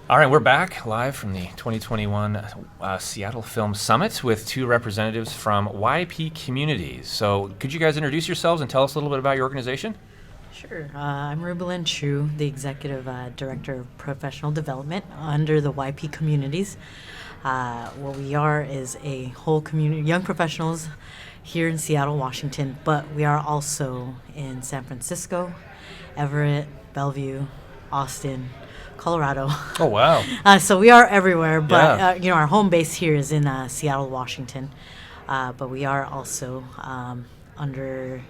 All right, we're back live from the 2021 Seattle Film Summit with two representatives from YPCommunities. So could you guys introduce yourselves and tell us a little bit about your organization? Sure. I'm Rubelin Chu, the Executive Director of Professional Development under the YPCommunities. What we are is a whole community, young professionals here in Seattle, Washington, but we are also in San Francisco, Everett, Bellevue, Austin, Colorado. Oh, wow. So we are everywhere, but Yeah. our home base here is in Seattle, Washington. But we are also under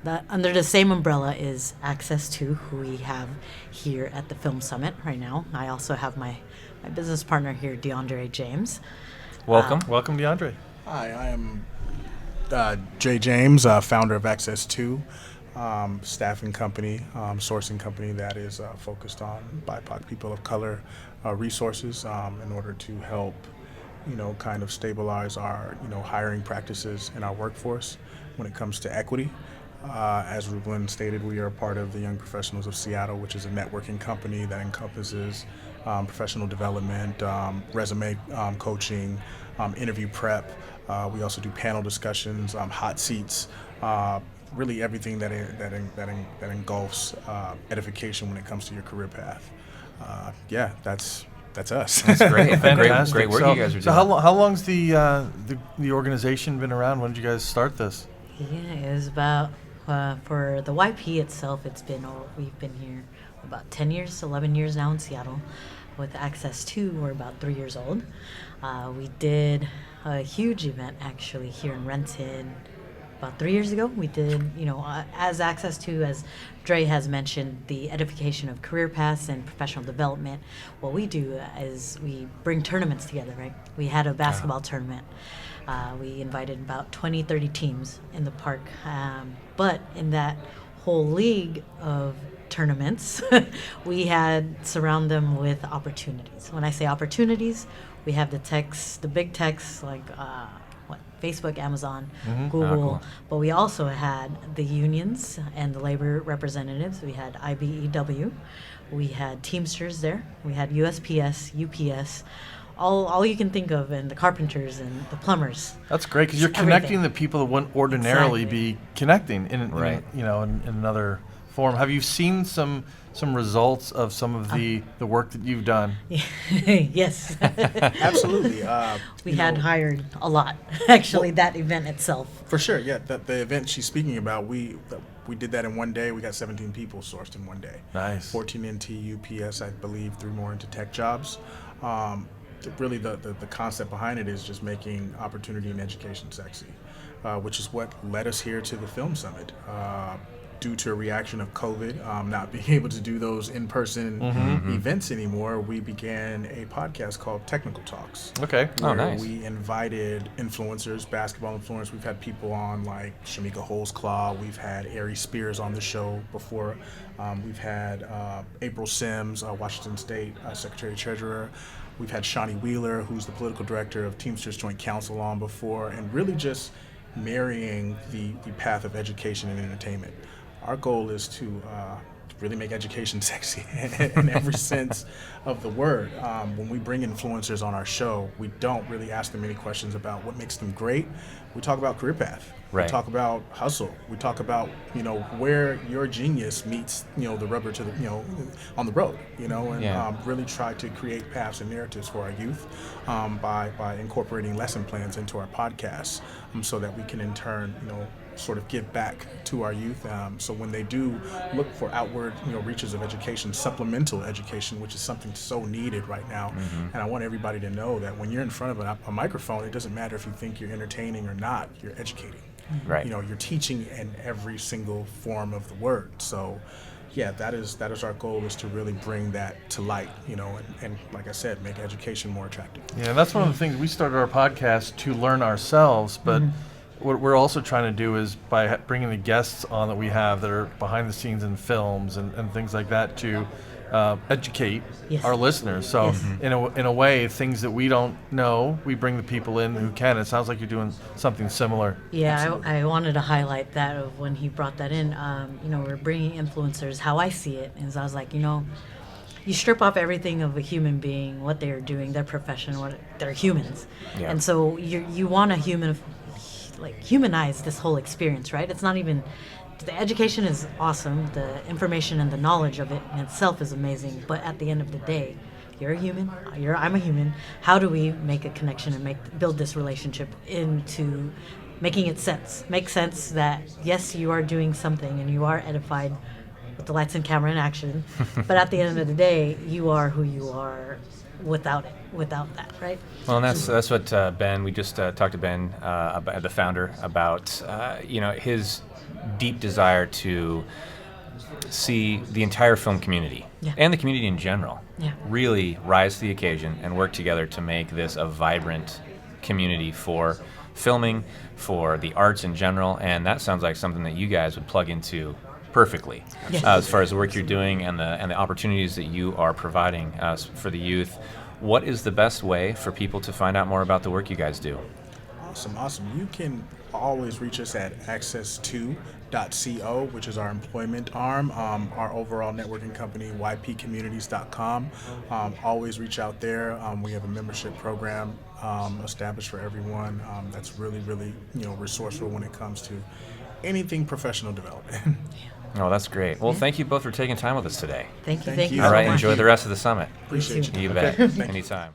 the same umbrella is Access2, who we have here at the Film Summit right now. I also have my business partner here, DeAndre James. Welcome. Welcome, DeAndre. Hi, I am Jay James, founder of Access2, staffing company, sourcing company that is focused on BIPOC people of color resources in order to help, kind of stabilize our, hiring practices in our workforce when it comes to equity. As Rubelin stated, we are part of the Young Professionals of Seattle, which is a networking company that encompasses professional development, resume coaching, interview prep. We also do panel discussions, hot seats, really everything that engulfs edification when it comes to your career path. That's us. That's great. Fantastic. Great work you guys are doing. So how long's the organization been around? When did you guys start this? Yeah, it was about, for the YP itself, we've been here about 10 years, 11 years now in Seattle. With Access2, we're about 3 years old. We did a huge event actually here in Renton about 3 years ago. We did, as Access2, as Dre has mentioned, the edification of career paths and professional development. What we do is we bring tournaments together, right? We had a basketball tournament. We invited about 20, 30 teams in the park. But in that whole league of tournaments, we had surround them with opportunities. When I say opportunities, we have the big techs like Facebook, Amazon, Google, cool. but we also had the unions and the labor representatives. We had IBEW, we had Teamsters there, we had USPS, UPS, all you can think of, and the carpenters and the plumbers. That's great because you're connecting the people that wouldn't ordinarily be connecting in another form. Have you seen some results of some of the work that you've done? Yes. Absolutely. We had hired a lot, actually, that event itself. For sure, yeah. The event she's speaking about, we did that in one day. We got 17 people sourced in one day. Nice. 14 into UPS, I believe, 3 more into tech jobs. Really, the concept behind it is just making opportunity and education sexy, which is what led us here to the Film Summit. Due to a reaction of COVID, not being able to do those in-person events anymore, we began a podcast called Technical Talks. Okay. Oh, nice. We invited influencers, basketball influencers. We've had people on like Shamika Holesclaw. We've had Ari Spears on the show before. We've had April Sims, Washington State Secretary Treasurer. We've had Shawnee Wheeler, who's the political director of Teamsters Joint Council, on before, and really just marrying the path of education and entertainment. Our goal is to really make education sexy in every sense of the word. When we bring influencers on our show, we don't really ask them any questions about what makes them great. We talk about career path. Right. We talk about hustle. We talk about, where your genius meets, the rubber to the, on the road, and really try to create paths and narratives for our youth by incorporating lesson plans into our podcasts so that we can in turn, sort of give back to our youth. So when they do look for outward, reaches of education, supplemental education, which is something so needed right now. And I want everybody to know that when you're in front of a microphone, it doesn't matter if you think you're entertaining or not, you're educating. Right. You're teaching in every single form of the word. So yeah, that is our goal, is to really bring that to light, and like I said, make education more attractive. Yeah, that's one of the things. We started our podcast to learn ourselves, but what we're also trying to do is by bringing the guests on that we have that are behind the scenes in films and things like that to educate our listeners. So in a way, things that we don't know, we bring the people in who can. It sounds like you're doing something similar. Yeah, I wanted to highlight that of when he brought that in. We're bringing influencers. How I see it is, I was like, you strip off everything of a human being, what they're doing, their profession, what they're humans, Yeah. and so you want to humanize this whole experience, right? It's not even the education is awesome, the information and the knowledge of it in itself is amazing, but at the end of the day, you're a human, I'm a human. How do we make a connection and build this relationship into making it make sense that yes, you are doing something and you are edified with the lights and camera and action, but at the end of the day, you are who you are without that, right? Well, and that's what Ben. We just talked to Ben, about the founder, about his deep desire to see the entire film community Yeah. and the community in general Yeah. really rise to the occasion and work together to make this a vibrant community for filming, for the arts in general, and that sounds like something that you guys would plug into perfectly. Yes. As far as the work you're doing and the opportunities that you are providing for the youth. What is the best way for people to find out more about the work you guys do? Awesome. You can always reach us at access2.co, which is our employment arm. Our overall networking company, YPCommunities.com. Always reach out there. We have a membership program established for everyone that's really, really resourceful when it comes to anything professional development. Oh, that's great. Well, thank you both for taking time with us today. Thank you Thank you. so All right, much. enjoy the rest of the summit. Appreciate you. You Okay, bet. thank you. Anytime.